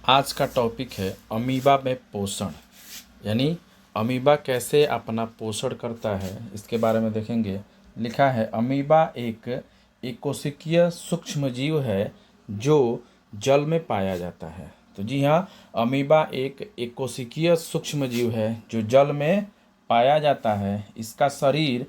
आज का टॉपिक है अमीबा में पोषण, यानी अमीबा कैसे अपना पोषण करता है, इसके बारे में देखेंगे। लिखा है अमीबा एक एकोशिकीय सूक्ष्मजीव है जो जल में पाया जाता है। तो जी हाँ, अमीबा एक एकोशिकीय सूक्ष्मजीव है जो जल में पाया जाता है। इसका शरीर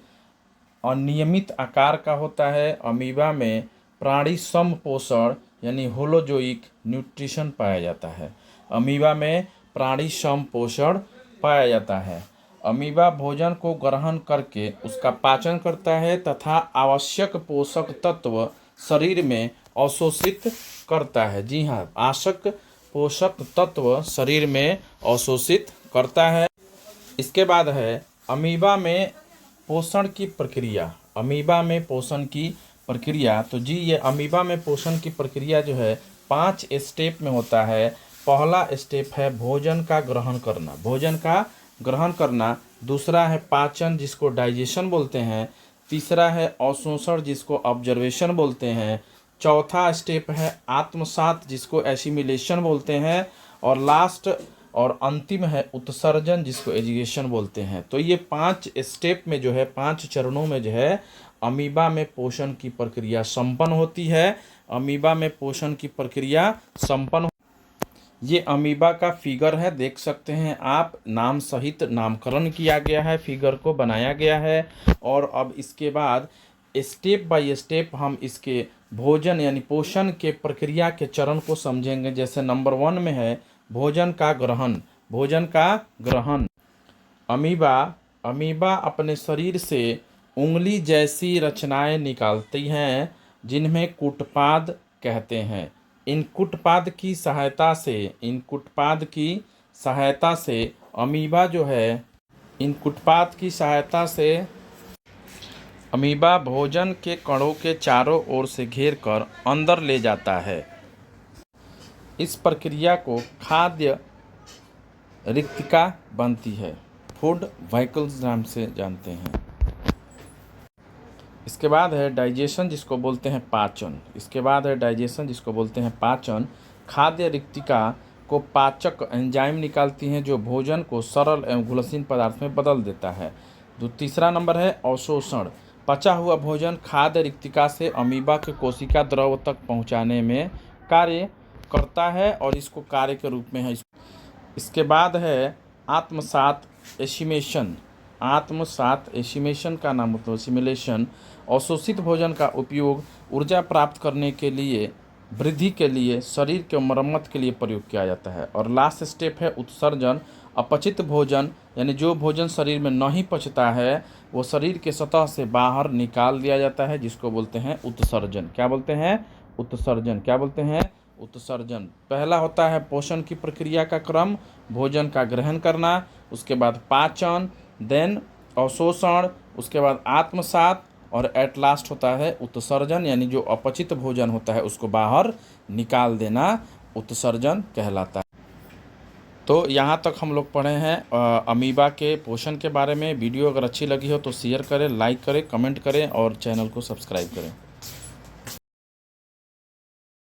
अनियमित आकार का होता है। अमीबा में प्राणी सम पोषण यानी होलोजोइक न्यूट्रिशन पाया जाता है। अमीबा में प्राणी सम पोषण पाया जाता है। अमीबा भोजन को ग्रहण करके उसका पाचन करता है तथा आवश्यक पोषक तत्व शरीर में अवशोषित करता है। जी हाँ, आवश्यक पोषक तत्व शरीर में अवशोषित करता है। इसके बाद है अमीबा में पोषण की प्रक्रिया। अमीबा में पोषण की प्रक्रिया, तो जी ये अमीबा में पोषण की प्रक्रिया जो है 5 स्टेप में होता है। पहला स्टेप है भोजन का ग्रहण करना, भोजन का ग्रहण करना। दूसरा है पाचन, जिसको डाइजेशन बोलते हैं। तीसरा है अवशोषण, जिसको ऑब्जर्वेशन बोलते हैं। चौथा स्टेप है आत्मसात, जिसको एसिमिलेशन बोलते हैं। और लास्ट और अंतिम है उत्सर्जन, जिसको एजिगेशन बोलते हैं। तो ये 5 स्टेप में जो है, 5 चरणों में जो है अमीबा में पोषण की प्रक्रिया संपन्न होती है। अमीबा में पोषण की प्रक्रिया संपन्न। ये अमीबा का फिगर है, देख सकते हैं आप, नाम सहित नामकरण किया गया है, फिगर को बनाया गया है। और अब इसके बाद स्टेप बाय स्टेप हम इसके भोजन यानी पोषण के प्रक्रिया के चरण को समझेंगे। जैसे नंबर 1 में है भोजन का ग्रहण। भोजन का ग्रहण, अमीबा अपने शरीर से उंगली जैसी रचनाएं निकालती हैं जिन्हें कुटपाद कहते हैं। इन कुटपाद की सहायता से अमीबा जो है, इन कुटपाद की सहायता से अमीबा भोजन के कणों के चारों ओर से घेर कर अंदर ले जाता है। इस प्रक्रिया को खाद्य रिक्तिका बनती है, फूड व्हीकल्स नाम से जानते हैं। इसके बाद है डाइजेशन, जिसको बोलते हैं पाचन। खाद्य रिक्तिका को पाचक एंजाइम निकालती हैं जो भोजन को सरल एवं घुलनशील पदार्थ में बदल देता है। तीसरा नंबर है अवशोषण। पचा हुआ भोजन खाद्य रिक्तिका से अमीबा के कोशिका द्रव तक पहुंचाने में कार्य करता है और इसको कार्य के रूप में है। इसके बाद है आत्मसात एशिमेशन का नाम मतलब एसिमिलेशन। अवशोषित भोजन का उपयोग ऊर्जा प्राप्त करने के लिए, वृद्धि के लिए, शरीर के मरम्मत के लिए प्रयोग किया जाता है। और लास्ट स्टेप है उत्सर्जन। अपचित भोजन यानी जो भोजन शरीर में नहीं पचता है वो शरीर के सतह से बाहर निकाल दिया जाता है, जिसको बोलते हैं उत्सर्जन। क्या बोलते हैं? उत्सर्जन। पहला होता है पोषण की प्रक्रिया का क्रम, भोजन का ग्रहण करना, उसके बाद पाचन, देन अवशोषण, उसके बाद आत्मसात और एट लास्ट होता है उत्सर्जन, यानी जो अपचित भोजन होता है उसको बाहर निकाल देना उत्सर्जन कहलाता है। तो यहाँ तक हम लोग पढ़े हैं अमीबा के पोषण के बारे में। वीडियो अगर अच्छी लगी हो तो शेयर करें, लाइक करें, कमेंट करें और चैनल को सब्सक्राइब करें।